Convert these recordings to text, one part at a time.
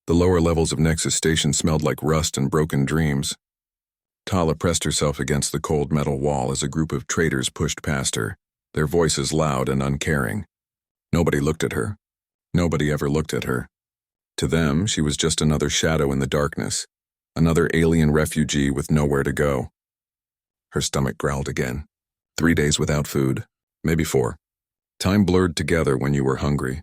The lower levels of Nexus Station smelled like rust and broken dreams. Tala pressed herself against the cold metal wall as a group of traitors pushed past her, their voices loud and uncaring. Nobody looked at her. Nobody ever looked at her. To them, she was just another shadow in the darkness, another alien refugee with nowhere to go. Her stomach growled again. 3 days without food, maybe 4. Time blurred together when you were hungry.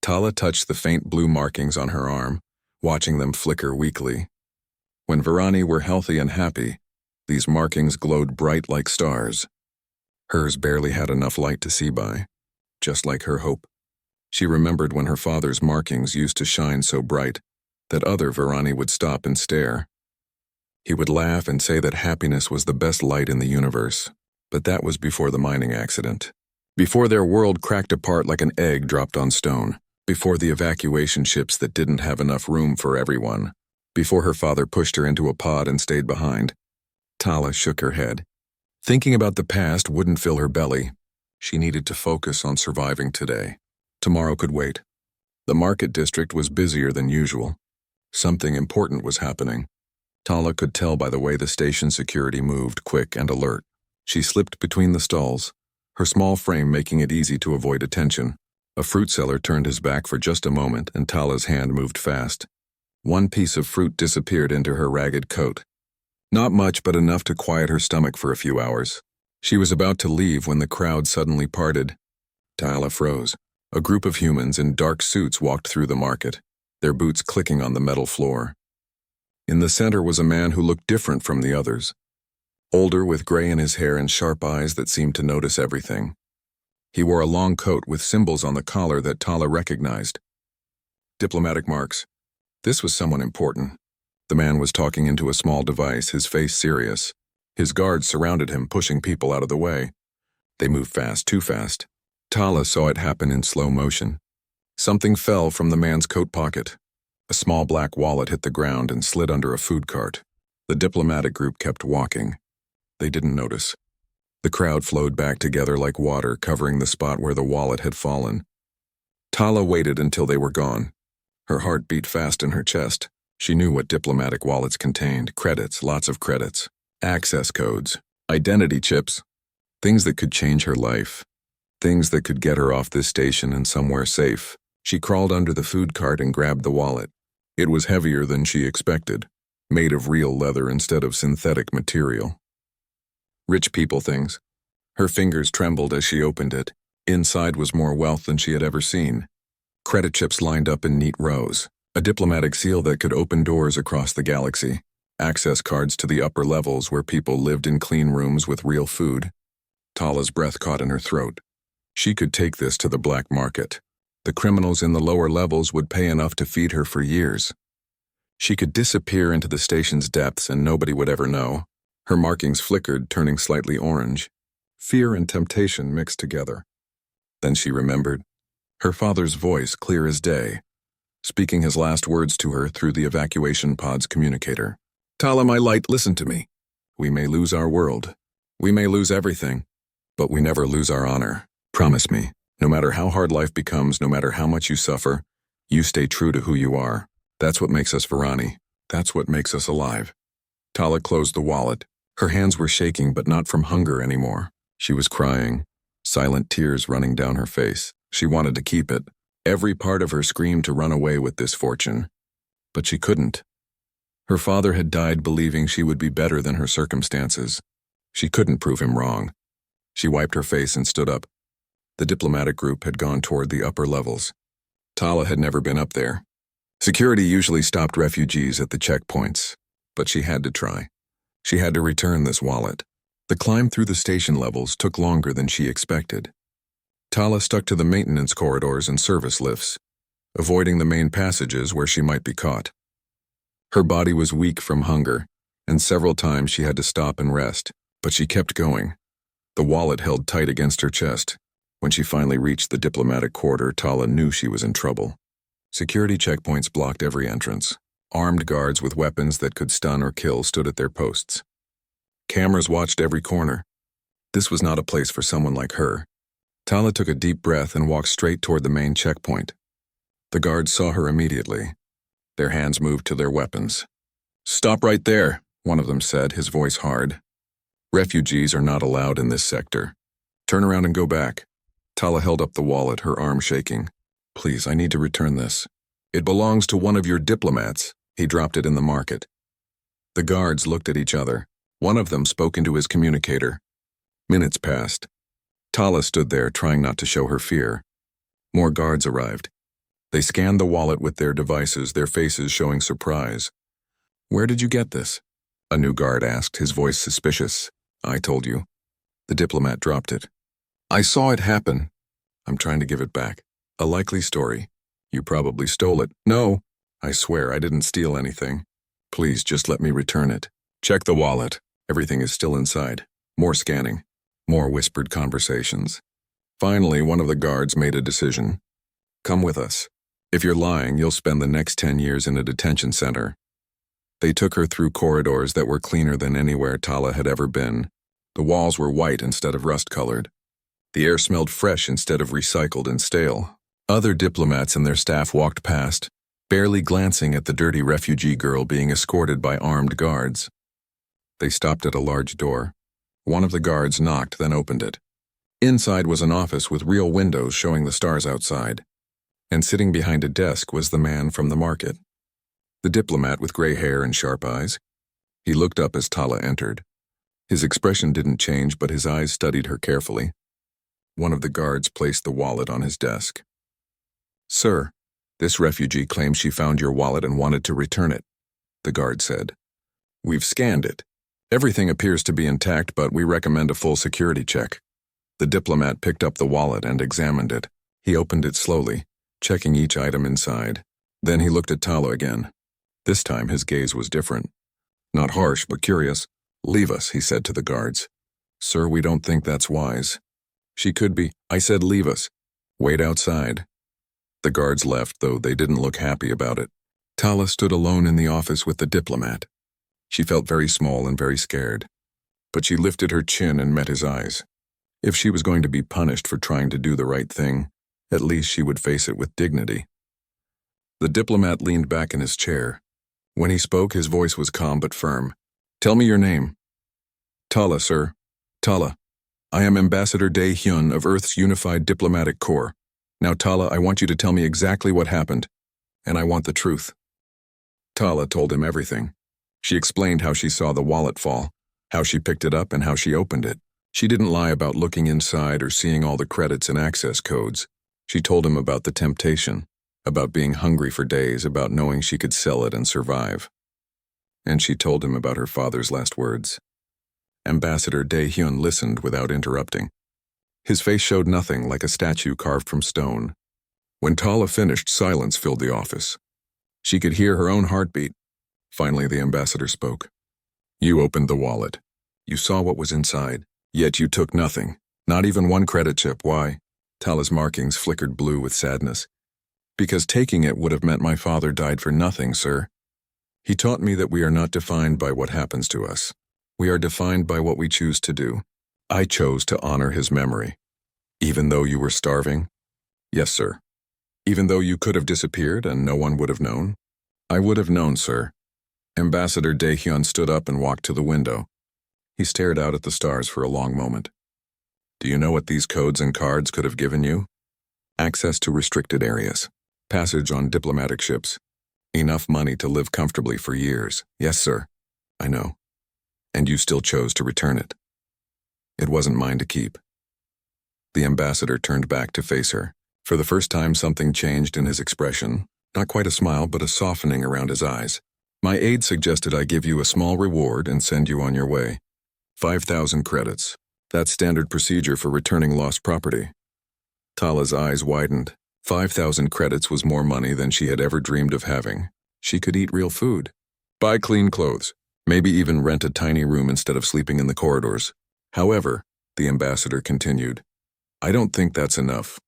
Tala touched the faint blue markings on her arm, watching them flicker weakly. When Varani were healthy and happy, these markings glowed bright like stars. Hers barely had enough light to see by, just like her hope. She remembered when her father's markings used to shine so bright that other Varani would stop and stare. He would laugh and say that happiness was the best light in the universe, but that was before the mining accident. Before their world cracked apart like an egg dropped on stone. Before the evacuation ships that didn't have enough room for everyone. Before her father pushed her into a pod and stayed behind. Tala shook her head. Thinking about the past wouldn't fill her belly. She needed to focus on surviving today. Tomorrow could wait. The market district was busier than usual. Something important was happening. Tala could tell by the way the station security moved, quick and alert. She slipped between the stalls, her small frame making it easy to avoid attention. A fruit seller turned his back for just a moment and Tala's hand moved fast. One piece of fruit disappeared into her ragged coat. Not much, but enough to quiet her stomach for a few hours. She was about to leave when the crowd suddenly parted. Tala froze. A group of humans in dark suits walked through the market, their boots clicking on the metal floor. In the center was a man who looked different from the others. Older, with gray in his hair and sharp eyes that seemed to notice everything. He wore a long coat with symbols on the collar that Tala recognized. Diplomatic marks. This was someone important. The man was talking into a small device, his face serious. His guards surrounded him, pushing people out of the way. They moved fast, too fast. Tala saw it happen in slow motion. Something fell from the man's coat pocket. A small black wallet hit the ground and slid under a food cart. The diplomatic group kept walking. They didn't notice. The crowd flowed back together like water, covering the spot where the wallet had fallen. Tala waited until they were gone. Her heart beat fast in her chest. She knew what diplomatic wallets contained. Credits, lots of credits. Access codes. Identity chips. Things that could change her life. Things that could get her off this station and somewhere safe. She crawled under the food cart and grabbed the wallet. It was heavier than she expected, made of real leather instead of synthetic material. Rich people things. Her fingers trembled as she opened it. Inside was more wealth than she had ever seen. Credit chips lined up in neat rows. A diplomatic seal that could open doors across the galaxy. Access cards to the upper levels where people lived in clean rooms with real food. Tala's breath caught in her throat. She could take this to the black market. The criminals in the lower levels would pay enough to feed her for years. She could disappear into the station's depths and nobody would ever know. Her markings flickered, turning slightly orange. Fear and temptation mixed together. Then she remembered. Her father's voice, clear as day, speaking his last words to her through the evacuation pod's communicator. Tala, my light, listen to me. We may lose our world. We may lose everything. But we never lose our honor. Promise me, no matter how hard life becomes, no matter how much you suffer, you stay true to who you are. That's what makes us Varani. That's what makes us alive. Tala closed the wallet. Her hands were shaking, but not from hunger anymore. She was crying, silent tears running down her face. She wanted to keep it. Every part of her screamed to run away with this fortune. But she couldn't. Her father had died believing she would be better than her circumstances. She couldn't prove him wrong. She wiped her face and stood up. The diplomatic group had gone toward the upper levels. Tala had never been up there. Security usually stopped refugees at the checkpoints, but she had to try. She had to return this wallet. The climb through the station levels took longer than she expected. Tala stuck to the maintenance corridors and service lifts, avoiding the main passages where she might be caught. Her body was weak from hunger, and several times she had to stop and rest, but she kept going. The wallet held tight against her chest. When she finally reached the diplomatic quarter, Tala knew she was in trouble. Security checkpoints blocked every entrance. Armed guards with weapons that could stun or kill stood at their posts. Cameras watched every corner. This was not a place for someone like her. Tala took a deep breath and walked straight toward the main checkpoint. The guards saw her immediately. Their hands moved to their weapons. "Stop right there," one of them said, his voice hard. "Refugees are not allowed in this sector. Turn around and go back." Tala held up the wallet, her arm shaking. "Please, I need to return this. It belongs to one of your diplomats." He dropped it in the market. The guards looked at each other. One of them spoke into his communicator. Minutes passed. Tala stood there, trying not to show her fear. More guards arrived. They scanned the wallet with their devices, their faces showing surprise. "Where did you get this?" a new guard asked, his voice suspicious. "I told you." The diplomat dropped it. "I saw it happen. I'm trying to give it back. A likely story. You probably stole it." "No, I swear I didn't steal anything. Please just let me return it." "Check the wallet. Everything is still inside." More scanning. More whispered conversations. Finally, one of the guards made a decision. "Come with us. If you're lying, you'll spend the next 10 years in a detention center." They took her through corridors that were cleaner than anywhere Tala had ever been. The walls were white instead of rust-colored. The air smelled fresh instead of recycled and stale. Other diplomats and their staff walked past, barely glancing at the dirty refugee girl being escorted by armed guards. They stopped at a large door. One of the guards knocked, then opened it. Inside was an office with real windows showing the stars outside. And sitting behind a desk was the man from the market. The diplomat with gray hair and sharp eyes. He looked up as Tala entered. His expression didn't change, but his eyes studied her carefully. One of the guards placed the wallet on his desk. "Sir, this refugee claims she found your wallet and wanted to return it," the guard said. "We've scanned it. Everything appears to be intact, but we recommend a full security check." The diplomat picked up the wallet and examined it. He opened it slowly, checking each item inside. Then he looked at Tala again. This time his gaze was different. Not harsh, but curious. "Leave us," he said to the guards. "Sir, we don't think that's wise." "She could be." "I said leave us. Wait outside." The guards left, though they didn't look happy about it. Tala stood alone in the office with the diplomat. She felt very small and very scared. But she lifted her chin and met his eyes. If she was going to be punished for trying to do the right thing, at least she would face it with dignity. The diplomat leaned back in his chair. When he spoke, his voice was calm but firm. "Tell me your name." "Tala, sir. Tala. I am Ambassador Dae-hyun of Earth's Unified Diplomatic Corps. Now, Tala, I want you to tell me exactly what happened, and I want the truth." Tala told him everything. She explained how she saw the wallet fall, how she picked it up, and how she opened it. She didn't lie about looking inside or seeing all the credits and access codes. She told him about the temptation, about being hungry for days, about knowing she could sell it and survive. And she told him about her father's last words. Ambassador Dae-hyun listened without interrupting. His face showed nothing, like a statue carved from stone. When Tala finished, silence filled the office. She could hear her own heartbeat. Finally, the ambassador spoke. "You opened the wallet. You saw what was inside, yet you took nothing, not even one credit chip. Why?" Tala's markings flickered blue with sadness. "Because taking it would have meant my father died for nothing, sir. He taught me that we are not defined by what happens to us. We are defined by what we choose to do. I chose to honor his memory." "Even though you were starving?" "Yes, sir. Even though you could have disappeared and no one would have known?" "I would have known, sir." Ambassador Dae-hyun stood up and walked to the window. He stared out at the stars for a long moment. "Do you know what these codes and cards could have given you?" "Access to restricted areas. Passage on diplomatic ships. Enough money to live comfortably for years." "Yes, sir. I know. And you still chose to return it." "It wasn't mine to keep." The ambassador turned back to face her. For the first time, something changed in his expression. Not quite a smile, but a softening around his eyes. "My aide suggested I give you a small reward and send you on your way. 5,000 credits. That's standard procedure for returning lost property." Tala's eyes widened. 5,000 credits was more money than she had ever dreamed of having. She could eat real food, buy clean clothes, maybe even rent a tiny room instead of sleeping in the corridors. "However," the ambassador continued, "I don't think that's enough.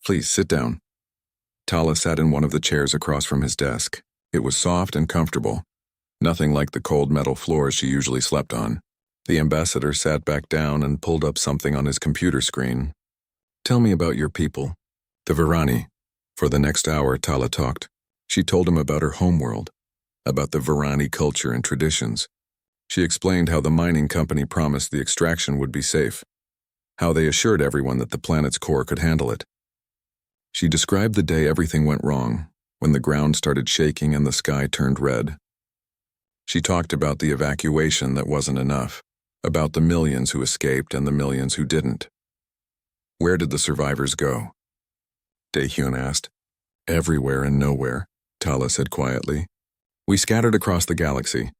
Please sit down." Tala sat in one of the chairs across from his desk. It was soft and comfortable, nothing like the cold metal floors she usually slept on. The ambassador sat back down and pulled up something on his computer screen. "Tell me about your people." "The Virani." For the next hour, Tala talked. She told him about her homeworld, about the Varani culture and traditions. She explained how the mining company promised the extraction would be safe, how they assured everyone that the planet's core could handle it. She described the day everything went wrong, when the ground started shaking and the sky turned red. She talked about the evacuation that wasn't enough, about the millions who escaped and the millions who didn't. Where did the survivors go? Daehyun asked. Everywhere and nowhere, Tala said quietly. We scattered across the galaxy.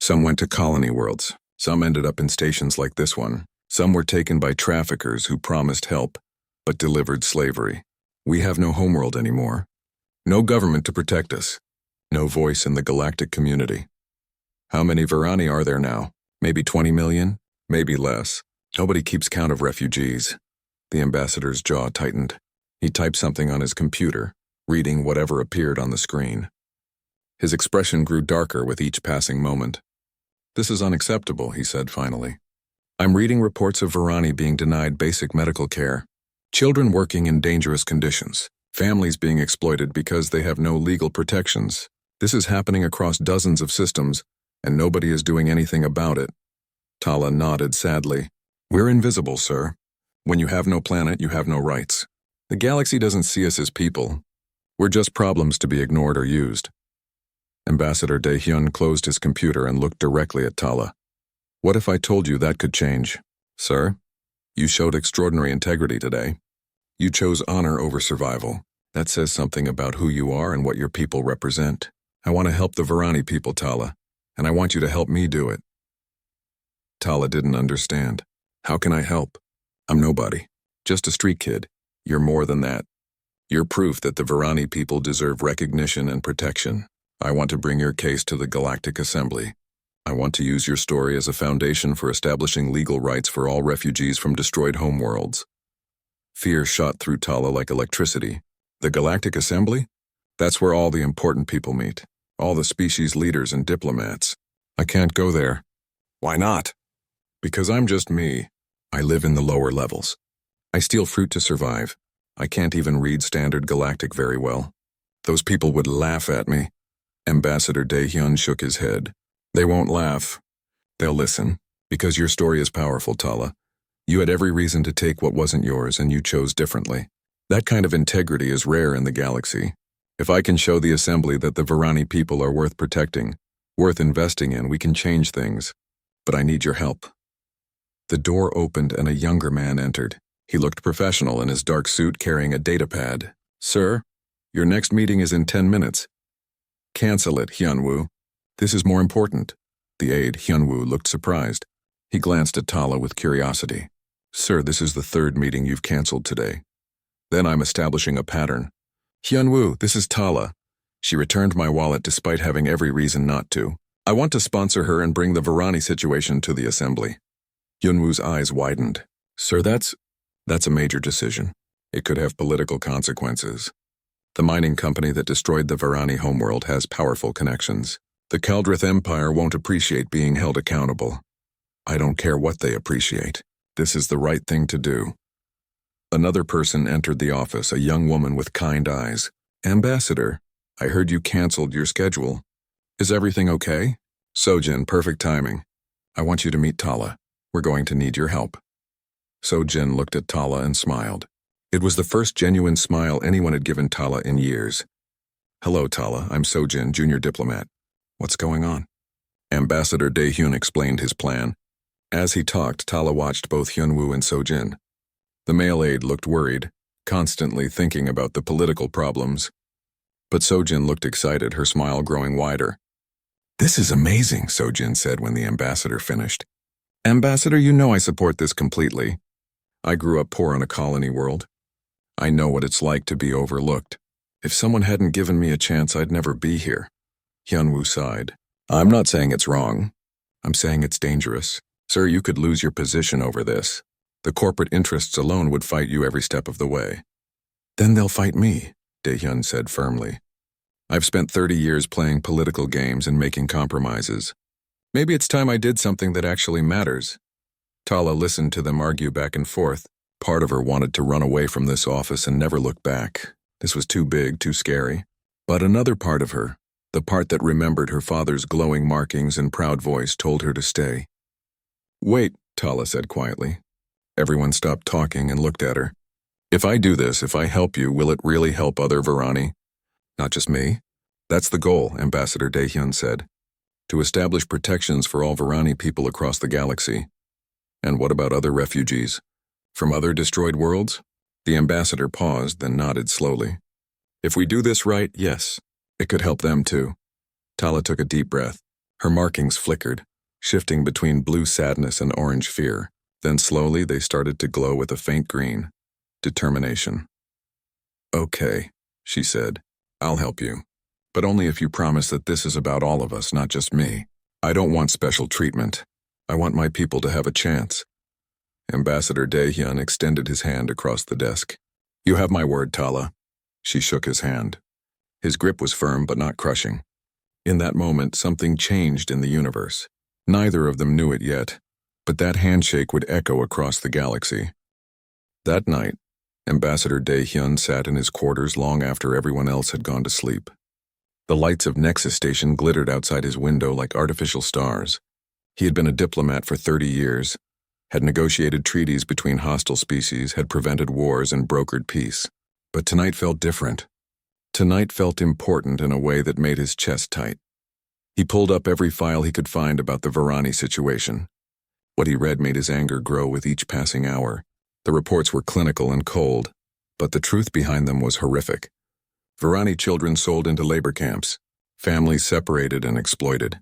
Some went to colony worlds. Some ended up in stations like this one. Some were taken by traffickers who promised help, but delivered slavery. We have no homeworld anymore. No government to protect us. No voice in the galactic community. How many Varani are there now? Maybe 20 million? Maybe less. Nobody keeps count of refugees. The ambassador's jaw tightened. He typed something on his computer, reading whatever appeared on the screen. His expression grew darker with each passing moment. This is unacceptable, he said finally. I'm reading reports of Varani being denied basic medical care, children working in dangerous conditions, families being exploited because they have no legal protections. This is happening across dozens of systems, and nobody is doing anything about it. Tala nodded sadly. We're invisible, sir. When you have no planet, you have no rights. The galaxy doesn't see us as people. We're just problems to be ignored or used. Ambassador Daehyun closed his computer and looked directly at Tala. What if I told you that could change? Sir, you showed extraordinary integrity today. You chose honor over survival. That says something about who you are and what your people represent. I want to help the Varani people, Tala, and I want you to help me do it. Tala didn't understand. How can I help? I'm nobody. Just a street kid. You're more than that. You're proof that the Varani people deserve recognition and protection. I want to bring your case to the Galactic Assembly. I want to use your story as a foundation for establishing legal rights for all refugees from destroyed homeworlds. Fear shot through Tala like electricity. The Galactic Assembly? That's where all the important people meet. All the species leaders and diplomats. I can't go there. Why not? Because I'm just me. I live in the lower levels. I steal fruit to survive. I can't even read Standard Galactic very well. Those people would laugh at me. Ambassador Daehyun shook his head. They won't laugh. They'll listen, because your story is powerful, Tala. You had every reason to take what wasn't yours, and you chose differently. That kind of integrity is rare in the galaxy. If I can show the Assembly that the Varani people are worth protecting, worth investing in, we can change things. But I need your help. The door opened and a younger man entered. He looked professional in his dark suit carrying a datapad. Sir, your next meeting is in 10 minutes. Cancel it, Hyunwoo. This is more important. The aide, Hyunwoo, looked surprised. He glanced at Tala with curiosity. Sir, this is the third meeting you've canceled today. Then I'm establishing a pattern. Hyunwoo, this is Tala. She returned my wallet despite having every reason not to. I want to sponsor her and bring the Varani situation to the Assembly. Hyunwoo's eyes widened. Sir, that's a major decision. It could have political consequences. The mining company that destroyed the Varani homeworld has powerful connections. The Kaldrith Empire won't appreciate being held accountable. I don't care what they appreciate. This is the right thing to do. Another person entered the office, a young woman with kind eyes. Ambassador, I heard you canceled your schedule. Is everything okay? Sojin, perfect timing. I want you to meet Tala. We're going to need your help. Sojin looked at Tala and smiled. It was the first genuine smile anyone had given Tala in years. Hello, Tala. I'm Sojin, junior diplomat. What's going on? Ambassador Daehyun explained his plan. As he talked, Tala watched both Hyunwoo and Sojin. The male aide looked worried, constantly thinking about the political problems. But Sojin looked excited, her smile growing wider. This is amazing, Sojin said when the ambassador finished. Ambassador, you know I support this completely. I grew up poor in a colony world. I know what it's like to be overlooked. If someone hadn't given me a chance, I'd never be here. Hyunwoo sighed. I'm not saying it's wrong. I'm saying it's dangerous. Sir, you could lose your position over this. The corporate interests alone would fight you every step of the way. Then they'll fight me, Daehyun said firmly. I've spent 30 years playing political games and making compromises. Maybe it's time I did something that actually matters. Tala listened to them argue back and forth. Part of her wanted to run away from this office and never look back. This was too big, too scary. But another part of her, the part that remembered her father's glowing markings and proud voice, told her to stay. "Wait," Tala said quietly. Everyone stopped talking and looked at her. "If I do this, if I help you, will it really help other Varani? Not just me?" "That's the goal," Ambassador Daehyun said. "To establish protections for all Varani people across the galaxy." "And what about other refugees? From other destroyed worlds?" The ambassador paused, then nodded slowly. "If we do this right, yes. It could help them too." Tala took a deep breath. Her markings flickered, shifting between blue sadness and orange fear. Then slowly they started to glow with a faint green. Determination. "Okay," she said. "I'll help you. But only if you promise that this is about all of us, not just me. I don't want special treatment. I want my people to have a chance." Ambassador Daehyun extended his hand across the desk. "You have my word, Tala." She shook his hand. His grip was firm but not crushing. In that moment, something changed in the universe. Neither of them knew it yet, but that handshake would echo across the galaxy. That night, Ambassador Daehyun sat in his quarters long after everyone else had gone to sleep. The lights of Nexus Station glittered outside his window like artificial stars. He had been a diplomat for 30 years, had negotiated treaties between hostile species, had prevented wars and brokered peace. But tonight felt different. Tonight felt important in a way that made his chest tight. He pulled up every file he could find about the Varani situation. What he read made his anger grow with each passing hour. The reports were clinical and cold, but the truth behind them was horrific. Varani children sold into labor camps, families separated and exploited,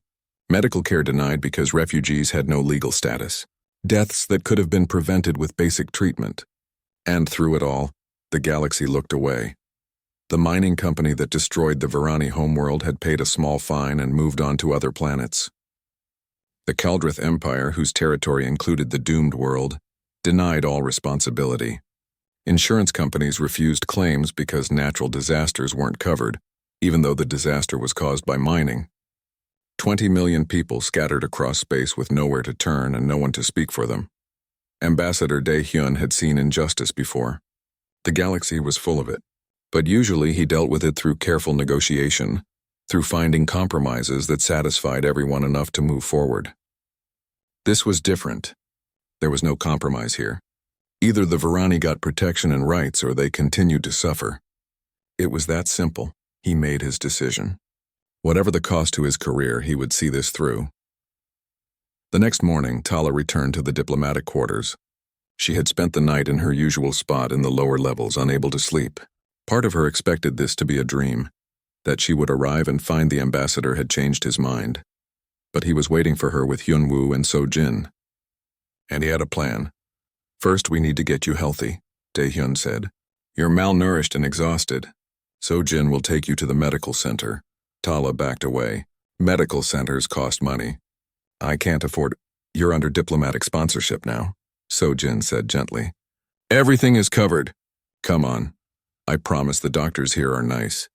medical care denied because refugees had no legal status, deaths that could have been prevented with basic treatment. And through it all, the galaxy looked away. The mining company that destroyed the Varani homeworld had paid a small fine and moved on to other planets. The Kaldrith Empire, whose territory included the doomed world, denied all responsibility. Insurance companies refused claims because natural disasters weren't covered, even though the disaster was caused by mining. 20 million people scattered across space with nowhere to turn and no one to speak for them. Ambassador Daehyun had seen injustice before. The galaxy was full of it, but usually he dealt with it through careful negotiation, through finding compromises that satisfied everyone enough to move forward. This was different. There was no compromise here. Either the Varani got protection and rights or they continued to suffer. It was that simple. He made his decision. Whatever the cost to his career, he would see this through. The next morning, Tala returned to the diplomatic quarters. She had spent the night in her usual spot in the lower levels, unable to sleep. Part of her expected this to be a dream, that she would arrive and find the ambassador had changed his mind. But he was waiting for her with Hyunwoo and So-jin. And he had a plan. "First, we need to get you healthy," Daehyun said. "You're malnourished and exhausted. So-jin will take you to the medical center." Tala backed away. "Medical centers cost money. I can't afford." "You're under diplomatic sponsorship now," So-jin said gently. "Everything is covered. Come on. I promise the doctors here are nice."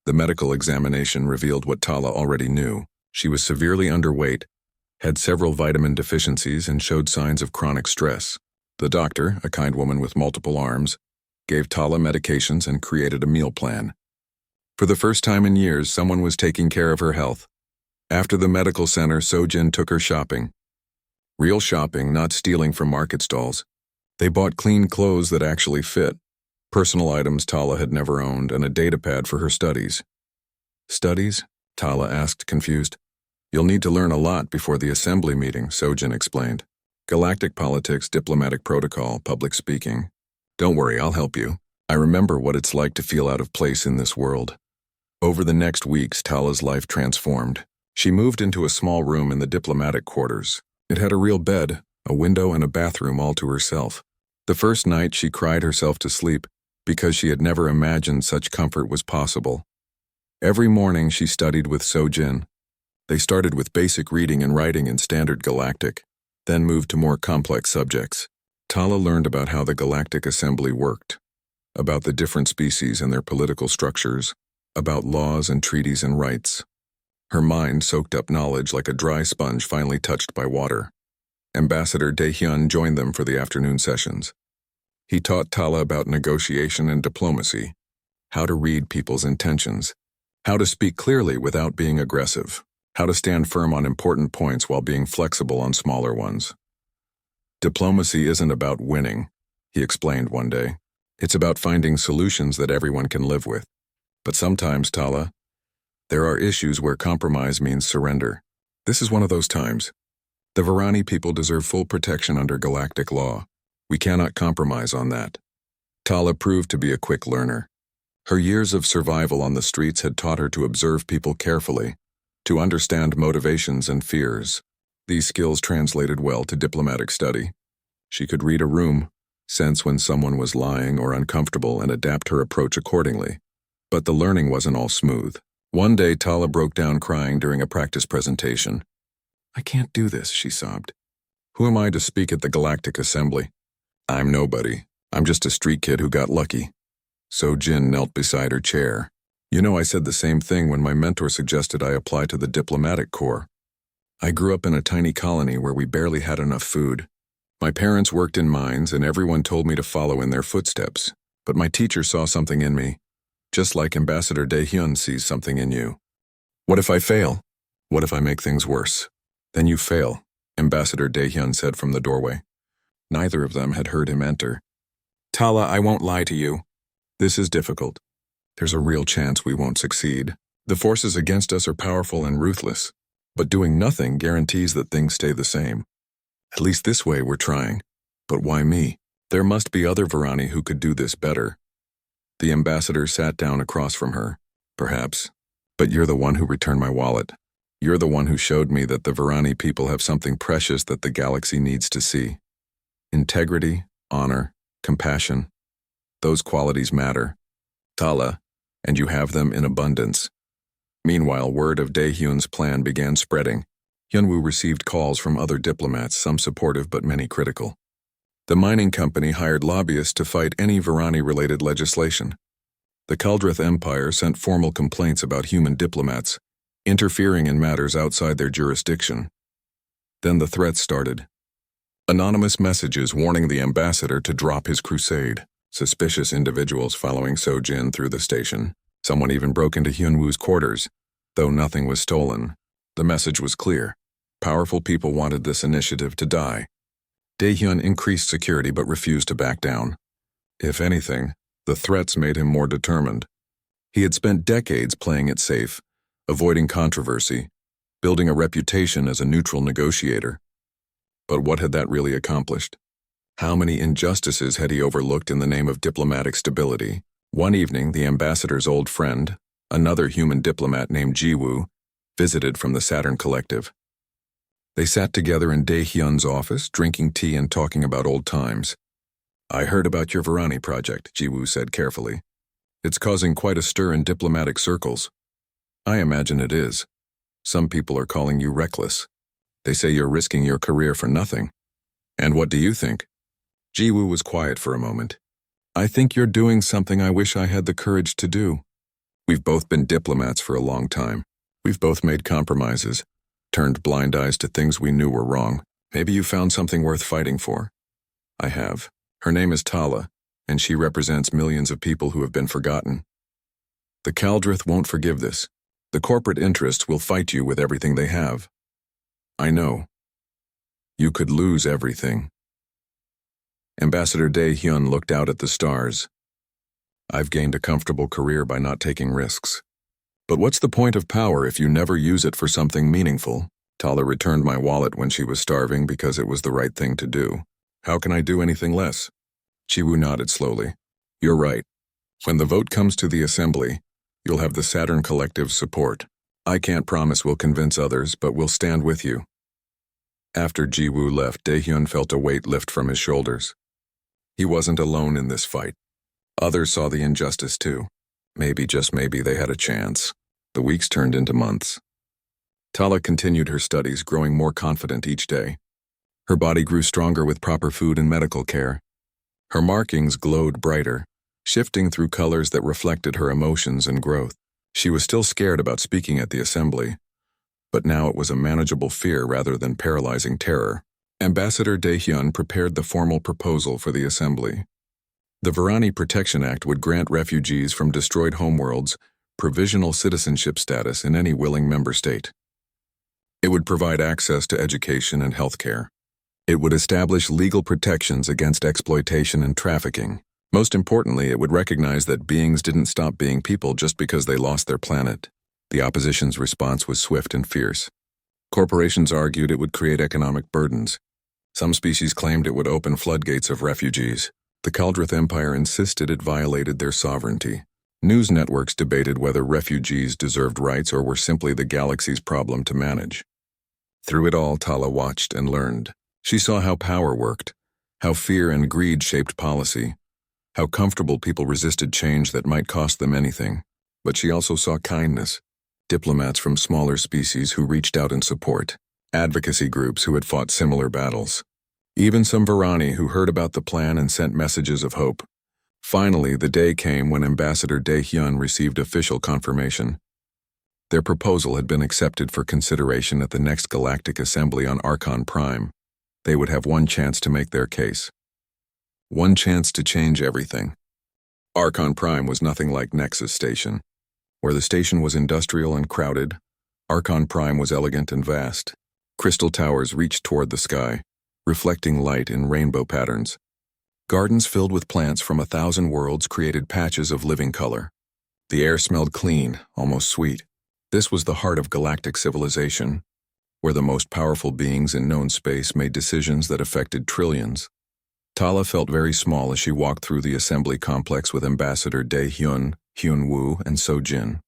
The medical examination revealed what Tala already knew. She was severely underweight, had several vitamin deficiencies, and showed signs of chronic stress. The doctor, a kind woman with multiple arms, gave Tala medications and created a meal plan. For the first time in years, someone was taking care of her health. After the medical center, So-jin took her shopping. Real shopping, not stealing from market stalls. They bought clean clothes that actually fit, personal items Tala had never owned, and a datapad for her studies. "Studies?" Tala asked, confused. "You'll need to learn a lot before the assembly meeting," So-jin explained. "Galactic politics, diplomatic protocol, public speaking. Don't worry, I'll help you. I remember what it's like to feel out of place in this world." Over the next weeks, Tala's life transformed. She moved into a small room in the diplomatic quarters. It had a real bed, a window, and a bathroom all to herself. The first night, she cried herself to sleep because she had never imagined such comfort was possible. Every morning, she studied with So-jin. They started with basic reading and writing in standard Galactic, then moved to more complex subjects. Tala learned about how the Galactic Assembly worked, about the different species and their political structures, about laws and treaties and rights. Her mind soaked up knowledge like a dry sponge finally touched by water. Ambassador Daehyun joined them for the afternoon sessions. He taught Tala about negotiation and diplomacy, how to read people's intentions, How to speak clearly without being aggressive. How to stand firm on important points while being flexible on smaller ones. Diplomacy isn't about winning, he explained one day. It's about finding solutions that everyone can live with. But sometimes, Tala, there are issues where compromise means surrender. This is one of those times. The Varani people deserve full protection under galactic law. We cannot compromise on that. Tala proved to be a quick learner. Her years of survival on the streets had taught her to observe people carefully, to understand motivations and fears. These skills translated well to diplomatic study. She could read a room, sense when someone was lying or uncomfortable, and adapt her approach accordingly. But the learning wasn't all smooth. One day, Tala broke down crying during a practice presentation. "I can't do this," she sobbed. "Who am I to speak at the Galactic Assembly? I'm nobody. I'm just a street kid who got lucky." So Jin knelt beside her chair. "You know, I said the same thing when my mentor suggested I apply to the diplomatic corps. I grew up in a tiny colony where we barely had enough food. My parents worked in mines and everyone told me to follow in their footsteps. But my teacher saw something in me, just like Ambassador Daehyun sees something in you. What if I fail? What if I make things worse?" "Then you fail," Ambassador Daehyun said from the doorway. Neither of them had heard him enter. "Tala, I won't lie to you. This is difficult. There's a real chance we won't succeed. The forces against us are powerful and ruthless, but doing nothing guarantees that things stay the same. At least this way we're trying. But why me? There must be other Varani who could do this better." The ambassador sat down across from her. "Perhaps. But you're the one who returned my wallet. You're the one who showed me that the Varani people have something precious that the galaxy needs to see. Integrity, honor, compassion. Those qualities matter, Tala, and you have them in abundance." Meanwhile, word of Daehyun's plan began spreading. Hyunwoo received calls from other diplomats, some supportive but many critical. The mining company hired lobbyists to fight any Varani-related legislation. The Kaldrith Empire sent formal complaints about human diplomats, interfering in matters outside their jurisdiction. Then the threats started. Anonymous messages warning the ambassador to drop his crusade. Suspicious individuals following Sojin through the station. Someone even broke into Hyunwoo's quarters. Though nothing was stolen, the message was clear. Powerful people wanted this initiative to die. Daehyun increased security but refused to back down. If anything, the threats made him more determined. He had spent decades playing it safe, avoiding controversy, building a reputation as a neutral negotiator. But what had that really accomplished? How many injustices had he overlooked in the name of diplomatic stability? One evening, the ambassador's old friend, another human diplomat named Jiwoo, visited from the Saturn Collective. They sat together in Daehyun's office, drinking tea and talking about old times. "I heard about your Varani project," Jiwoo said carefully. "It's causing quite a stir in diplomatic circles." "I imagine it is. Some people are calling you reckless. They say you're risking your career for nothing. And what do you think?" Jiwoo was quiet for a moment. "I think you're doing something I wish I had the courage to do. We've both been diplomats for a long time. We've both made compromises, turned blind eyes to things we knew were wrong. Maybe you found something worth fighting for." "I have. Her name is Tala, and she represents millions of people who have been forgotten. The Kaldrith won't forgive this. The corporate interests will fight you with everything they have." "I know. You could lose everything." Ambassador Daehyun looked out at the stars. "I've gained a comfortable career by not taking risks. But what's the point of power if you never use it for something meaningful? Tala returned my wallet when she was starving because it was the right thing to do. How can I do anything less?" Jiwoo nodded slowly. "You're right. When the vote comes to the assembly, you'll have the Saturn Collective's support. I can't promise we'll convince others, but we'll stand with you." After Jiwoo left, Daehyun felt a weight lift from his shoulders. He wasn't alone in this fight. Others saw the injustice too. Maybe, just maybe, they had a chance. The weeks turned into months. Tala continued her studies, growing more confident each day. Her body grew stronger with proper food and medical care. Her markings glowed brighter, shifting through colors that reflected her emotions and growth. She was still scared about speaking at the assembly, but now it was a manageable fear rather than paralyzing terror. Ambassador Daehyun prepared the formal proposal for the assembly. The Varani Protection Act would grant refugees from destroyed homeworlds provisional citizenship status in any willing member state. It would provide access to education and healthcare. It would establish legal protections against exploitation and trafficking. Most importantly, it would recognize that beings didn't stop being people just because they lost their planet. The opposition's response was swift and fierce. Corporations argued it would create economic burdens. Some species claimed it would open floodgates of refugees. The Kaldrith Empire insisted it violated their sovereignty. News networks debated whether refugees deserved rights or were simply the galaxy's problem to manage. Through it all, Tala watched and learned. She saw how power worked, how fear and greed shaped policy, how comfortable people resisted change that might cost them anything. But she also saw kindness, diplomats from smaller species who reached out in support, advocacy groups who had fought similar battles, even some Varani who heard about the plan and sent messages of hope. Finally, the day came when Ambassador Daehyun received official confirmation. Their proposal had been accepted for consideration at the next Galactic Assembly on Archon Prime. They would have one chance to make their case. One chance to change everything. Archon Prime was nothing like Nexus Station. Where the station was industrial and crowded, Archon Prime was elegant and vast. Crystal towers reached toward the sky, reflecting light in rainbow patterns. Gardens filled with plants from 1,000 worlds created patches of living color. The air smelled clean, almost sweet. This was the heart of galactic civilization, where the most powerful beings in known space made decisions that affected trillions. Tala felt very small as she walked through the assembly complex with Ambassador Daehyun, Hyun-woo, and So-jin.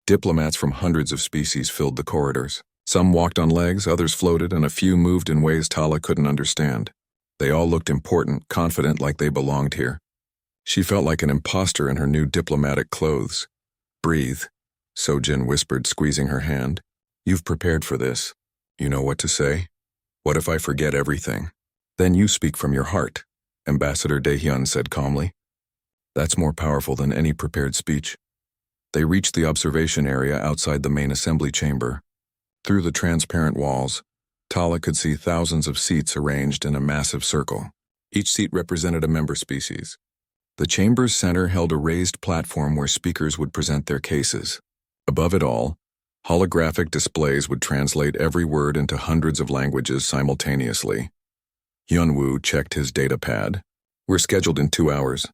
Diplomats from hundreds of species filled the corridors. Some walked on legs, others floated, and a few moved in ways Tala couldn't understand. They all looked important, confident, like they belonged here. She felt like an imposter in her new diplomatic clothes. "Breathe," So-jin whispered, squeezing her hand. "You've prepared for this. You know what to say? What if I forget everything? Then you speak from your heart," Ambassador Daehyun said calmly. "That's more powerful than any prepared speech." They reached the observation area outside the main assembly chamber. Through the transparent walls, Tala could see thousands of seats arranged in a massive circle. Each seat represented a member species. The chamber's center held a raised platform where speakers would present their cases. Above it all, holographic displays would translate every word into hundreds of languages simultaneously. Hyun-woo checked his data pad. "We're scheduled in 2 hours.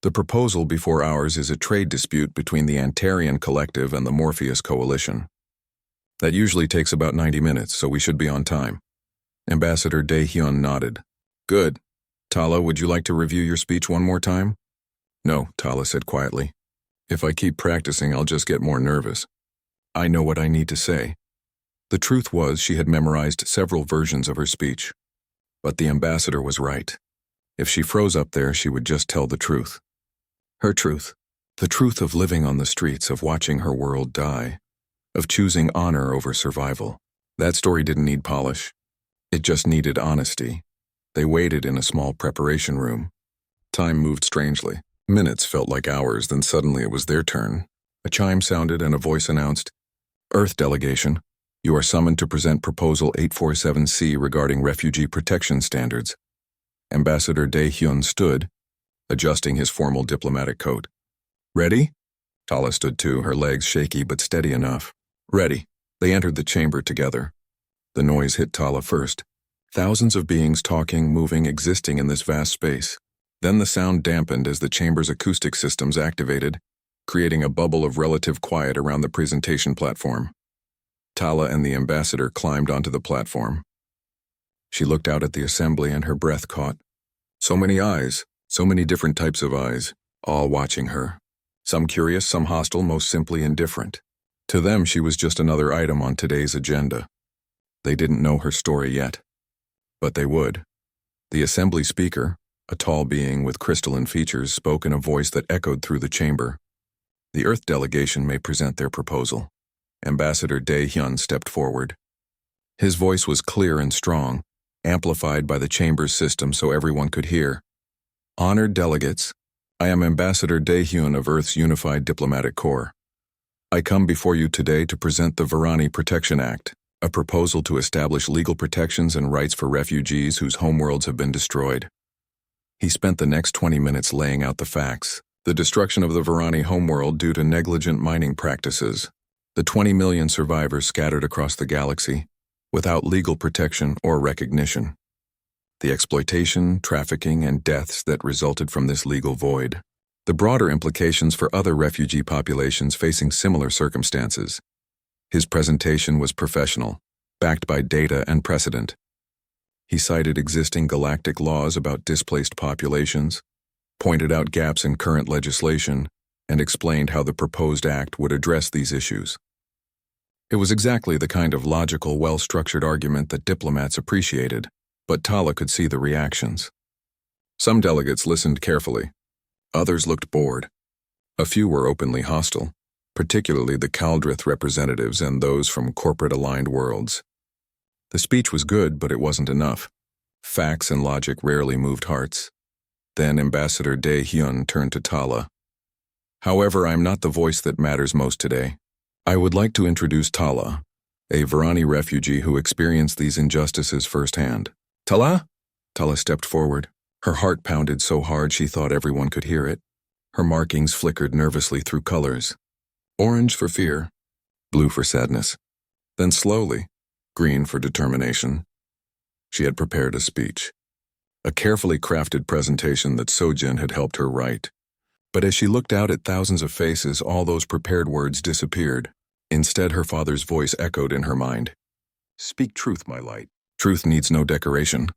The proposal before ours is a trade dispute between the Antarian Collective and the Morpheus Coalition. That usually takes about 90 minutes, so we should be on time." Ambassador Daehyun nodded. "Good. Tala, would you like to review your speech one more time?" "No," Tala said quietly. "If I keep practicing, I'll just get more nervous. I know what I need to say." The truth was she had memorized several versions of her speech. But the ambassador was right. If she froze up there, she would just tell the truth. Her truth. The truth of living on the streets, of watching her world die, of choosing honor over survival. That story didn't need polish. It just needed honesty. They waited in a small preparation room. Time moved strangely. Minutes felt like hours, then suddenly it was their turn. A chime sounded and a voice announced, "Earth delegation, you are summoned to present Proposal 847C regarding refugee protection standards." Ambassador Daehyun stood, adjusting his formal diplomatic coat. "Ready?" Tala stood too, her legs shaky but steady enough. "Ready." They entered the chamber together. The noise hit Tala first. Thousands of beings talking, moving, existing in this vast space. Then the sound dampened as the chamber's acoustic systems activated, creating a bubble of relative quiet around the presentation platform. Tala and the ambassador climbed onto the platform. She looked out at the assembly and her breath caught. So many eyes, so many different types of eyes, all watching her. Some curious, some hostile, most simply indifferent. To them, she was just another item on today's agenda. They didn't know her story yet. But they would. The assembly speaker, a tall being with crystalline features, spoke in a voice that echoed through the chamber. The Earth delegation may present their proposal. Ambassador Daehyun stepped forward. His voice was clear and strong, amplified by the chamber's system so everyone could hear. "Honored delegates, I am Ambassador Daehyun of Earth's Unified Diplomatic Corps. I come before you today to present the Varani Protection Act, a proposal to establish legal protections and rights for refugees whose homeworlds have been destroyed." He spent the next 20 minutes laying out the facts, The destruction of the Varani homeworld due to negligent mining practices. The 20 million survivors scattered across the galaxy, without legal protection or recognition. The exploitation, trafficking, and deaths that resulted from this legal void. The broader implications for other refugee populations facing similar circumstances. His presentation was professional, backed by data and precedent. He cited existing galactic laws about displaced populations, pointed out gaps in current legislation, and explained how the proposed act would address these issues. It was exactly the kind of logical, well-structured argument that diplomats appreciated, but Tala could see the reactions. Some delegates listened carefully. Others looked bored. A few were openly hostile, particularly the Kaldrith representatives and those from corporate-aligned worlds. The speech was good, but it wasn't enough. Facts and logic rarely moved hearts. Then Ambassador De Hyun turned to Tala. However, I'm not the voice that matters most today. I would like to introduce Tala, a Varani refugee who experienced these injustices firsthand. Tala? Tala stepped forward. Her heart pounded so hard she thought everyone could hear it. Her markings flickered nervously through colors. Orange for fear, blue for sadness. Then slowly, green for determination. She had prepared a speech. A carefully crafted presentation that Sojin had helped her write. But as she looked out at thousands of faces, all those prepared words disappeared. Instead, her father's voice echoed in her mind. Speak truth, my light. Truth needs no decoration.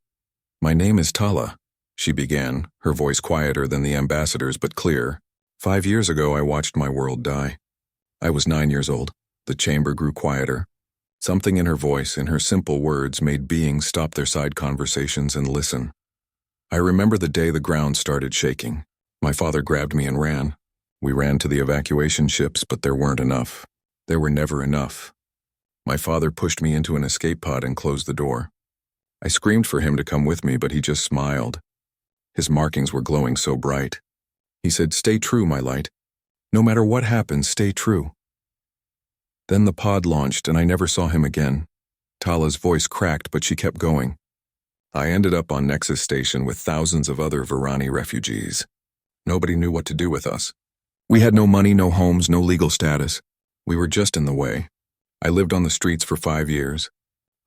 My name is Tala, she began, her voice quieter than the ambassador's but clear. 5 years ago, I watched my world die. I was 9 years old. The chamber grew quieter. Something in her voice, in her simple words, made beings stop their side conversations and listen. I remember the day the ground started shaking. My father grabbed me and ran. We ran to the evacuation ships, but there weren't enough. There were never enough. My father pushed me into an escape pod and closed the door. I screamed for him to come with me, but he just smiled. His markings were glowing so bright. He said, "Stay true, my light. No matter what happens, stay true." Then the pod launched and I never saw him again. Tala's voice cracked, but she kept going. I ended up on Nexus Station with thousands of other Varani refugees. Nobody knew what to do with us. We had no money, no homes, no legal status. We were just in the way. I lived on the streets for 5 years.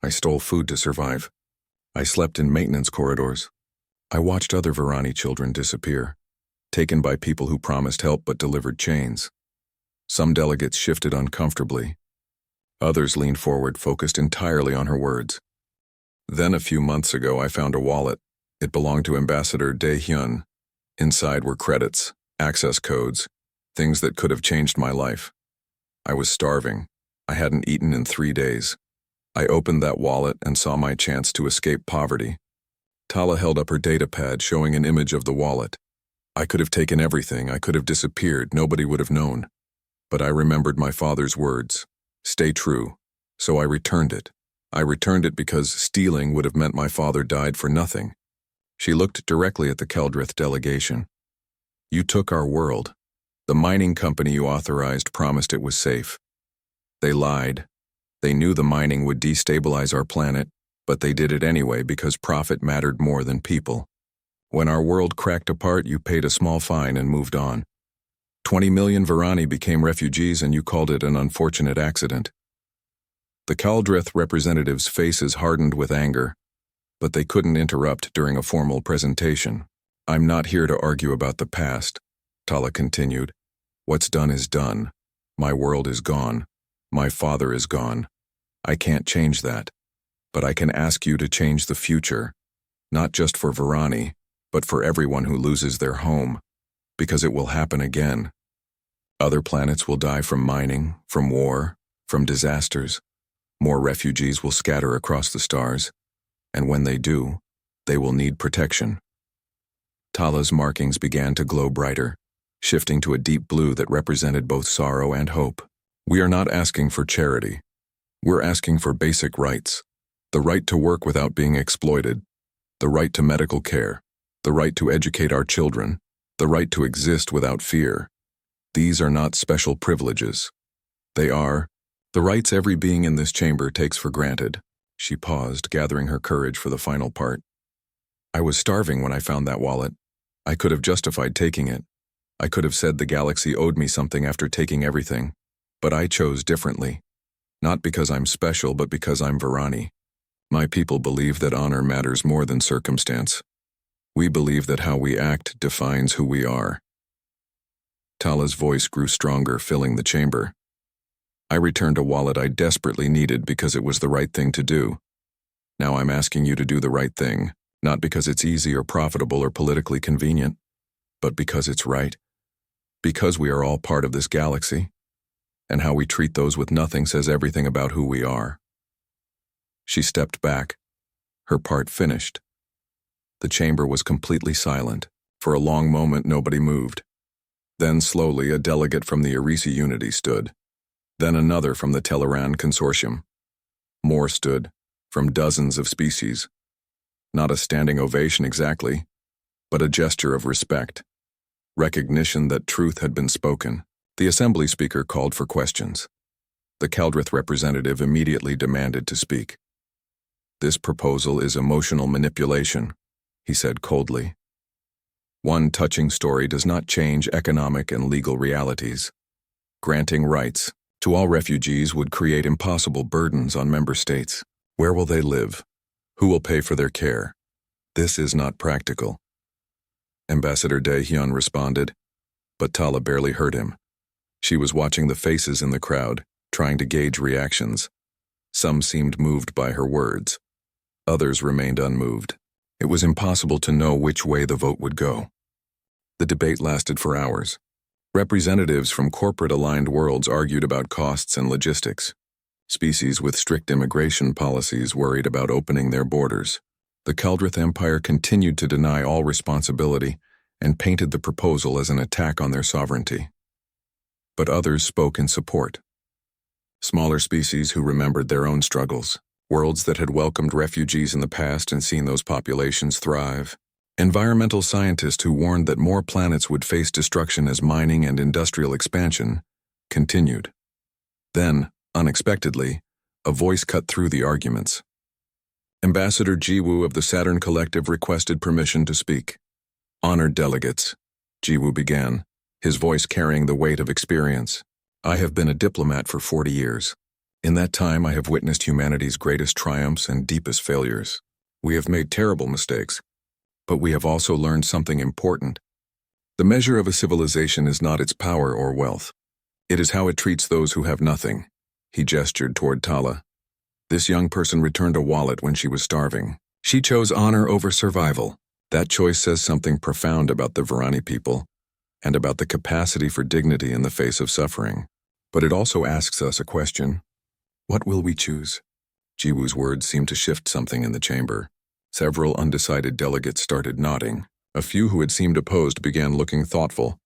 I stole food to survive. I slept in maintenance corridors. I watched other Varani children disappear, taken by people who promised help but delivered chains. Some delegates shifted uncomfortably. Others leaned forward, focused entirely on her words. Then a few months ago, I found a wallet. It belonged to Ambassador De Hyun. Inside were credits, access codes, things that could have changed my life. I was starving. I hadn't eaten in 3 days. I opened that wallet and saw my chance to escape poverty. Tala held up her data pad showing an image of the wallet. I could have taken everything. I could have disappeared. Nobody would have known. But I remembered my father's words. Stay true. So I returned it. I returned it because stealing would have meant my father died for nothing. She looked directly at the Keldrith delegation. You took our world. The mining company you authorized promised it was safe. They lied. They knew the mining would destabilize our planet, but they did it anyway because profit mattered more than people. When our world cracked apart, you paid a small fine and moved on. 20 million Varani became refugees and you called it an unfortunate accident. The Kaldrith representatives' faces hardened with anger, but they couldn't interrupt during a formal presentation. I'm not here to argue about the past, Tala continued. What's done is done. My world is gone. My father is gone. I can't change that. But I can ask you to change the future, not just for Varani, but for everyone who loses their home, because it will happen again. Other planets will die from mining, from war, from disasters. More refugees will scatter across the stars, and when they do, they will need protection. Tala's markings began to glow brighter, shifting to a deep blue that represented both sorrow and hope. We are not asking for charity. We're asking for basic rights. The right to work without being exploited. The right to medical care. The right to educate our children. The right to exist without fear. These are not special privileges. They are the rights every being in this chamber takes for granted. She paused, gathering her courage for the final part. I was starving when I found that wallet. I could have justified taking it. I could have said the galaxy owed me something after taking everything, but I chose differently. Not because I'm special, but because I'm Varani. My people believe that honor matters more than circumstance. We believe that how we act defines who we are. Tala's voice grew stronger, filling the chamber. I returned a wallet I desperately needed because it was the right thing to do. Now I'm asking you to do the right thing, not because it's easy or profitable or politically convenient, but because it's right. Because we are all part of this galaxy, and how we treat those with nothing says everything about who we are. She stepped back, her part finished. The chamber was completely silent. For a long moment, nobody moved. Then slowly, a delegate from the Arisi Unity stood. Then another from the Teleran Consortium. More stood, from dozens of species. Not a standing ovation exactly, but a gesture of respect. Recognition that truth had been spoken. The assembly speaker called for questions. The Kaldrith representative immediately demanded to speak. "This proposal is emotional manipulation," he said coldly. "One touching story does not change economic and legal realities. Granting rights to all refugees would create impossible burdens on member states. Where will they live? Who will pay for their care? This is not practical." Ambassador Daehyun responded, but Tala barely heard him. She was watching the faces in the crowd, trying to gauge reactions. Some seemed moved by her words. Others remained unmoved. It was impossible to know which way the vote would go. The debate lasted for hours. Representatives from corporate-aligned worlds argued about costs and logistics. Species with strict immigration policies worried about opening their borders. The Kaldrith Empire continued to deny all responsibility and painted the proposal as an attack on their sovereignty. But others spoke in support. Smaller species who remembered their own struggles. Worlds that had welcomed refugees in the past and seen those populations thrive. Environmental scientists who warned that more planets would face destruction as mining and industrial expansion continued. Then, unexpectedly, a voice cut through the arguments. Ambassador Jiwoo of the Saturn Collective requested permission to speak. "Honored delegates," Jiwoo began, his voice carrying the weight of experience. "I have been a diplomat for 40 years. In that time, I have witnessed humanity's greatest triumphs and deepest failures. We have made terrible mistakes, but we have also learned something important. The measure of a civilization is not its power or wealth. It is how it treats those who have nothing." He gestured toward Tala. This young person returned a wallet when she was starving. She chose honor over survival. That choice says something profound about the Varani people, and about the capacity for dignity in the face of suffering. But it also asks us a question. What will we choose? Jiwoo's words seemed to shift something in the chamber. Several undecided delegates started nodding. A few who had seemed opposed began looking thoughtful.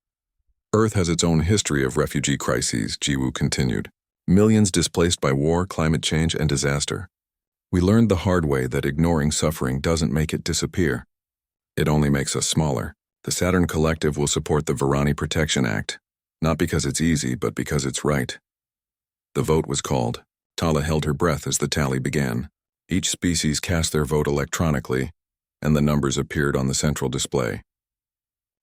Earth has its own history of refugee crises, Jiwoo continued. Millions displaced by war, climate change, and disaster. We learned the hard way that ignoring suffering doesn't make it disappear. It only makes us smaller. The Saturn Collective will support the Varani Protection Act, not because it's easy, but because it's right. The vote was called. Tala held her breath as the tally began. Each species cast their vote electronically, and the numbers appeared on the central display.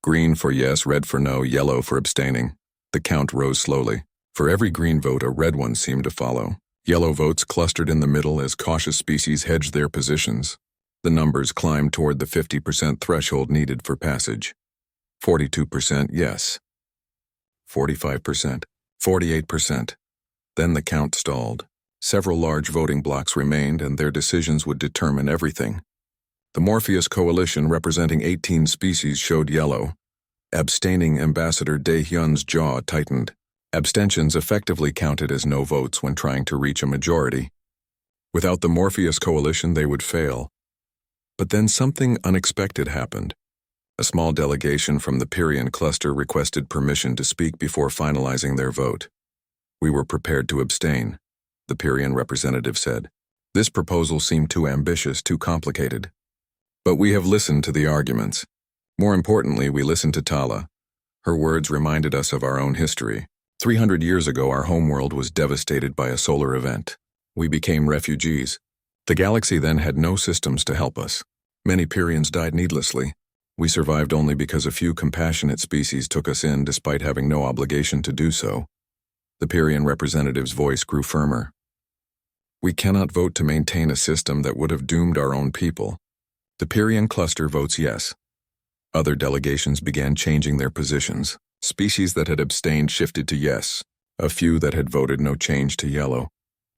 Green for yes, red for no, yellow for abstaining. The count rose slowly. For every green vote, a red one seemed to follow. Yellow votes clustered in the middle as cautious species hedged their positions. The numbers climbed toward the 50% threshold needed for passage. 42% yes. 45%. 48%. Then the count stalled. Several large voting blocks remained, and their decisions would determine everything. The Morpheus Coalition, representing 18 species, showed yellow. Abstaining Ambassador Daehyun's jaw tightened. Abstentions effectively counted as no votes when trying to reach a majority. Without the Morpheus Coalition, they would fail. But then something unexpected happened. A small delegation from the Pyrian cluster requested permission to speak before finalizing their vote. We were prepared to abstain, the Pyrian representative said. This proposal seemed too ambitious, too complicated. But we have listened to the arguments. More importantly, we listened to Tala. Her words reminded us of our own history. 300 years ago, our homeworld was devastated by a solar event. We became refugees. The galaxy then had no systems to help us. Many Pyrians died needlessly. We survived only because a few compassionate species took us in despite having no obligation to do so. The Pyrian representative's voice grew firmer. We cannot vote to maintain a system that would have doomed our own people. The Pyrian cluster votes yes. Other delegations began changing their positions. Species that had abstained shifted to yes. A few that had voted no changed to yellow,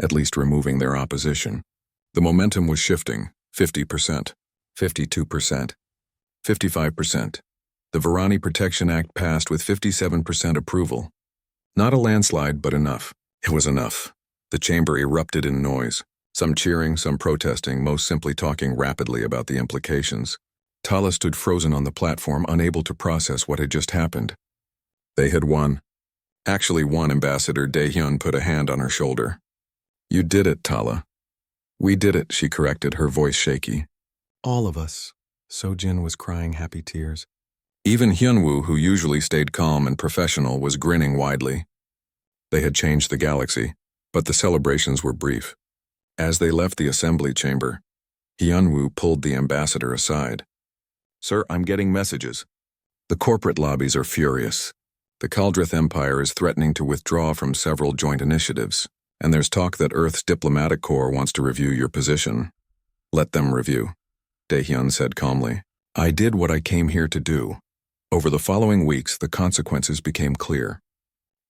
at least removing their opposition. The momentum was shifting. 50%, 52%, 55%. The Varani Protection Act passed with 57% approval. Not a landslide, but enough. It was enough. The chamber erupted in noise. Some cheering, some protesting, most simply talking rapidly about the implications. Tala stood frozen on the platform, unable to process what had just happened. They had won. Actually won. Ambassador Daehyun put a hand on her shoulder. You did it, Tala. We did it, she corrected, her voice shaky. All of us. Sojin was crying happy tears. Even Hyunwoo, who usually stayed calm and professional, was grinning widely. They had changed the galaxy, but the celebrations were brief. As they left the assembly chamber, Hyunwoo pulled the ambassador aside. Sir, I'm getting messages. The corporate lobbies are furious. The Kaldrith Empire is threatening to withdraw from several joint initiatives, and there's talk that Earth's diplomatic corps wants to review your position. Let them review, Daehyun said calmly. I did what I came here to do. Over the following weeks, the consequences became clear.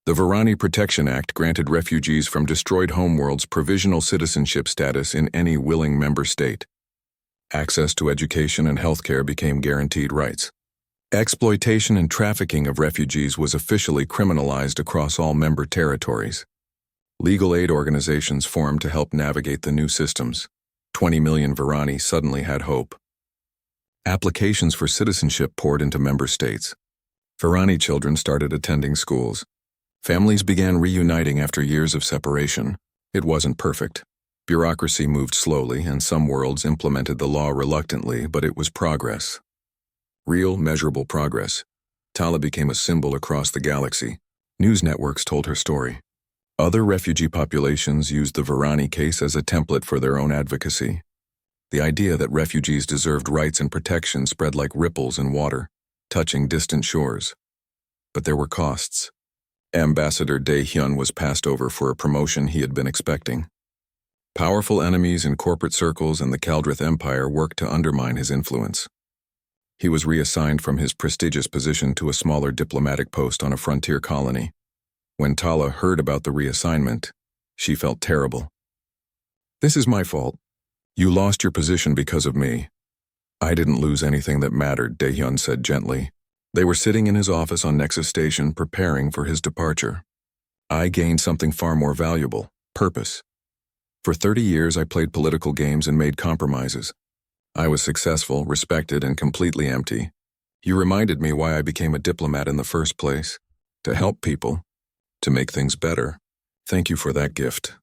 The Varani Protection Act granted refugees from destroyed homeworlds provisional citizenship status in any willing member state. Access to education and healthcare became guaranteed rights. Exploitation and trafficking of refugees was officially criminalized across all member territories. Legal aid organizations formed to help navigate the new systems. 20 million Varani suddenly had hope. Applications for citizenship poured into member states. Varani children started attending schools. Families began reuniting after years of separation. It wasn't perfect. Bureaucracy moved slowly, and some worlds implemented the law reluctantly, but it was progress. Real, measurable progress. Tala became a symbol across the galaxy. News networks told her story. Other refugee populations used the Varani case as a template for their own advocacy. The idea that refugees deserved rights and protection spread like ripples in water, touching distant shores. But there were costs. Ambassador Daehyun was passed over for a promotion he had been expecting. Powerful enemies in corporate circles and the Kaldrith Empire worked to undermine his influence. He was reassigned from his prestigious position to a smaller diplomatic post on a frontier colony. When Tala heard about the reassignment, she felt terrible. This is my fault. You lost your position because of me. I didn't lose anything that mattered, Daehyun said gently. They were sitting in his office on Nexus Station preparing for his departure. I gained something far more valuable, purpose. For 30 years I played political games and made compromises. I was successful, respected, and completely empty. You reminded me why I became a diplomat in the first place. To help people. To make things better. Thank you for that gift.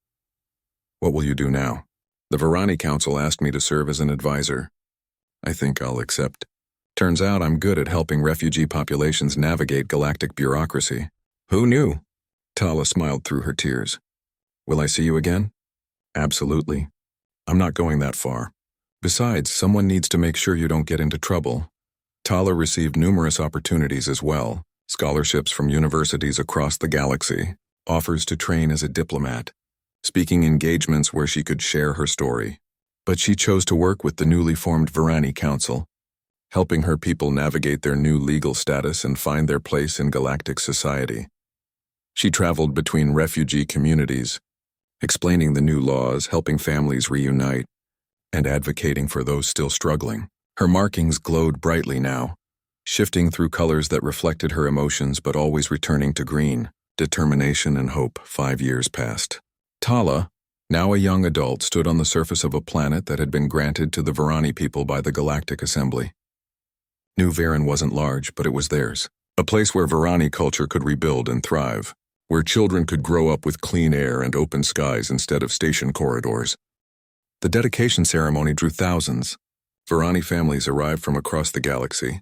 What will you do now? The Varani Council asked me to serve as an advisor. I think I'll accept. Turns out I'm good at helping refugee populations navigate galactic bureaucracy. Who knew? Tala smiled through her tears. Will I see you again? Absolutely. I'm not going that far. Besides, someone needs to make sure you don't get into trouble. Tala received numerous opportunities as well. Scholarships from universities across the galaxy, offers to train as a diplomat, speaking engagements where she could share her story. But she chose to work with the newly formed Varani Council, helping her people navigate their new legal status and find their place in galactic society. She traveled between refugee communities, explaining the new laws, helping families reunite, and advocating for those still struggling. Her markings glowed brightly now, shifting through colors that reflected her emotions but always returning to green, determination and hope. 5 years passed. Tala, now a young adult, stood on the surface of a planet that had been granted to the Varani people by the Galactic Assembly. New Varen wasn't large, but it was theirs. A place where Varani culture could rebuild and thrive, where children could grow up with clean air and open skies instead of station corridors. The dedication ceremony drew thousands. Varani families arrived from across the galaxy,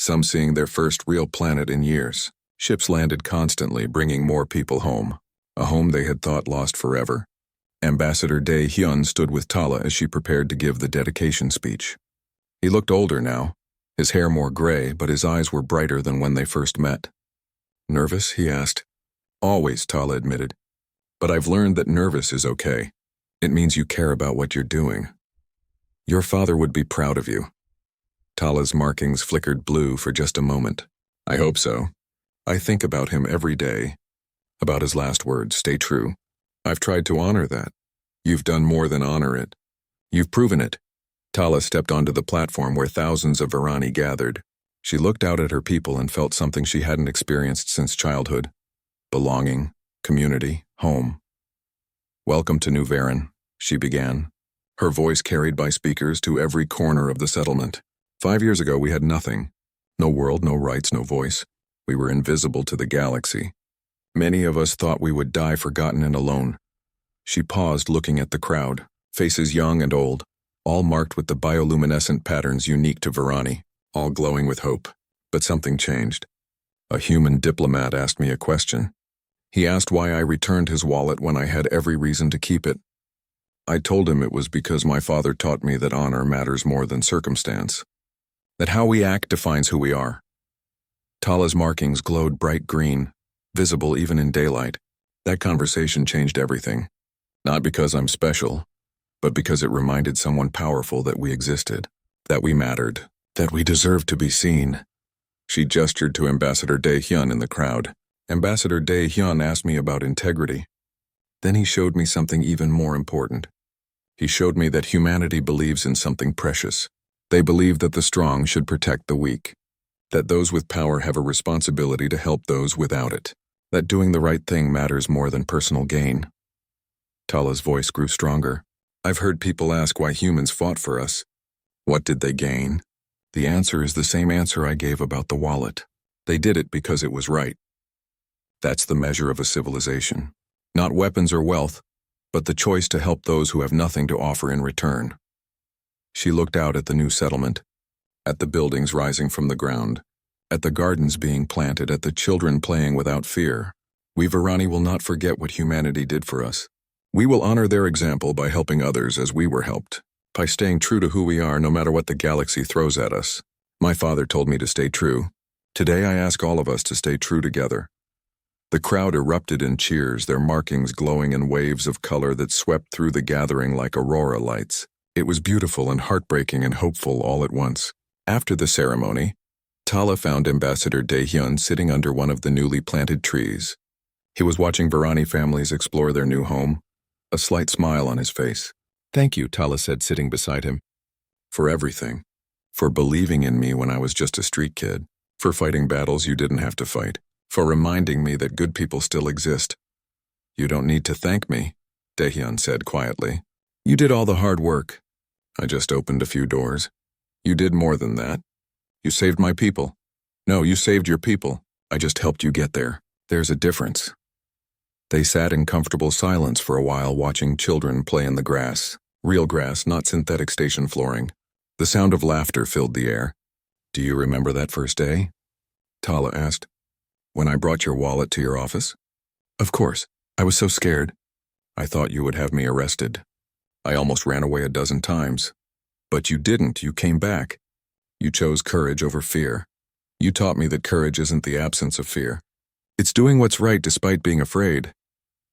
some seeing their first real planet in years. Ships landed constantly, bringing more people home, a home they had thought lost forever. Ambassador Daehyun stood with Tala as she prepared to give the dedication speech. He looked older now, his hair more gray, but his eyes were brighter than when they first met. "Nervous?" he asked. "Always," Tala admitted. "But I've learned that nervous is okay. It means you care about what you're doing. Your father would be proud of you." Tala's markings flickered blue for just a moment. "I hope so. I think about him every day." About his last words, "Stay true." "I've tried to honor that." "You've done more than honor it. You've proven it." Tala stepped onto the platform where thousands of Varani gathered. She looked out at her people and felt something she hadn't experienced since childhood. Belonging, community, home. "Welcome to New Varen," she began, her voice carried by speakers to every corner of the settlement. 5 years ago we had nothing. No world, no rights, no voice. We were invisible to the galaxy. Many of us thought we would die forgotten and alone. She paused, looking at the crowd, faces young and old, all marked with the bioluminescent patterns unique to Varani, all glowing with hope. But something changed. A human diplomat asked me a question. He asked why I returned his wallet when I had every reason to keep it. I told him it was because my father taught me that honor matters more than circumstance, that how we act defines who we are. Tala's markings glowed bright green, visible even in daylight. That conversation changed everything. Not because I'm special, but because it reminded someone powerful that we existed, that we mattered, that we deserved to be seen. She gestured to Ambassador Dae-hyun in the crowd. Ambassador Dae-hyun asked me about integrity. Then he showed me something even more important. He showed me that humanity believes in something precious. They believe that the strong should protect the weak, that those with power have a responsibility to help those without it, that doing the right thing matters more than personal gain. Tala's voice grew stronger. "I've heard people ask why humans fought for us. What did they gain? The answer is the same answer I gave about the wallet. They did it because it was right. That's the measure of a civilization. Not weapons or wealth, but the choice to help those who have nothing to offer in return." She looked out at the new settlement, at the buildings rising from the ground, at the gardens being planted, at the children playing without fear. "We Varani will not forget what humanity did for us. We will honor their example by helping others as we were helped, by staying true to who we are no matter what the galaxy throws at us. My father told me to stay true. Today I ask all of us to stay true together." The crowd erupted in cheers, their markings glowing in waves of color that swept through the gathering like aurora lights. It was beautiful and heartbreaking and hopeful all at once. After the ceremony, Tala found Ambassador Dae-hyun sitting under one of the newly planted trees. He was watching Varani families explore their new home, a slight smile on his face. "Thank you," Tala said, sitting beside him. "For everything. For believing in me when I was just a street kid. For fighting battles you didn't have to fight. For reminding me that good people still exist." "You don't need to thank me," Dae-hyun said quietly. "You did all the hard work. I just opened a few doors. You did more than that. You saved my people. No, you saved your people. I just helped you get there. There's a difference." They sat in comfortable silence for a while, watching children play in the grass. Real grass, not synthetic station flooring. The sound of laughter filled the air. "Do you remember that first day?" Tala asked. "When I brought your wallet to your office?" "Of course. I was so scared. I thought you would have me arrested. I almost ran away a dozen times. But you didn't. You came back. You chose courage over fear. You taught me that courage isn't the absence of fear. It's doing what's right despite being afraid."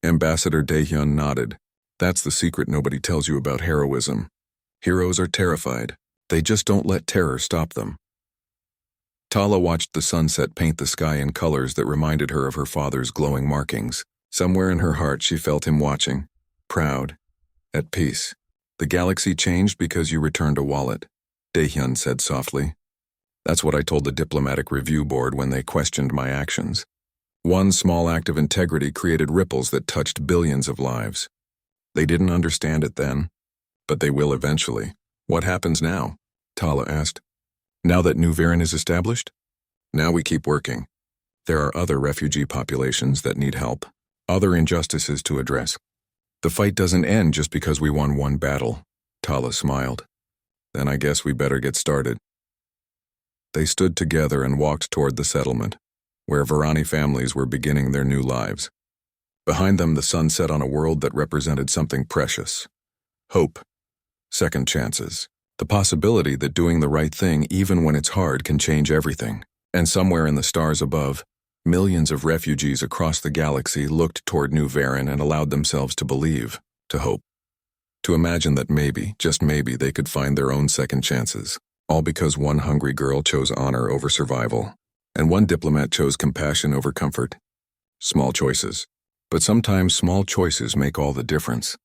Ambassador Dae-hyun nodded. "That's the secret nobody tells you about heroism. Heroes are terrified. They just don't let terror stop them." Tala watched the sunset paint the sky in colors that reminded her of her father's glowing markings. Somewhere in her heart she felt him watching, proud, at peace. "The galaxy changed because you returned a wallet," Dae-hyun said softly. "That's what I told the diplomatic review board when they questioned my actions. One small act of integrity created ripples that touched billions of lives. They didn't understand it then, but they will eventually." "What happens now?" Tala asked. "Now that New Varen is established? Now we keep working. There are other refugee populations that need help, other injustices to address. The fight doesn't end just because we won one battle." Tala smiled. "Then I guess we better get started." They stood together and walked toward the settlement, where Varani families were beginning their new lives. Behind them, the sun set on a world that represented something precious. Hope. Second chances. The possibility that doing the right thing even when it's hard can change everything. And somewhere in the stars above, millions of refugees across the galaxy looked toward New Varan and allowed themselves to believe, to hope, to imagine that maybe, just maybe, they could find their own second chances. All because one hungry girl chose honor over survival, and one diplomat chose compassion over comfort. Small choices. But sometimes small choices make all the difference.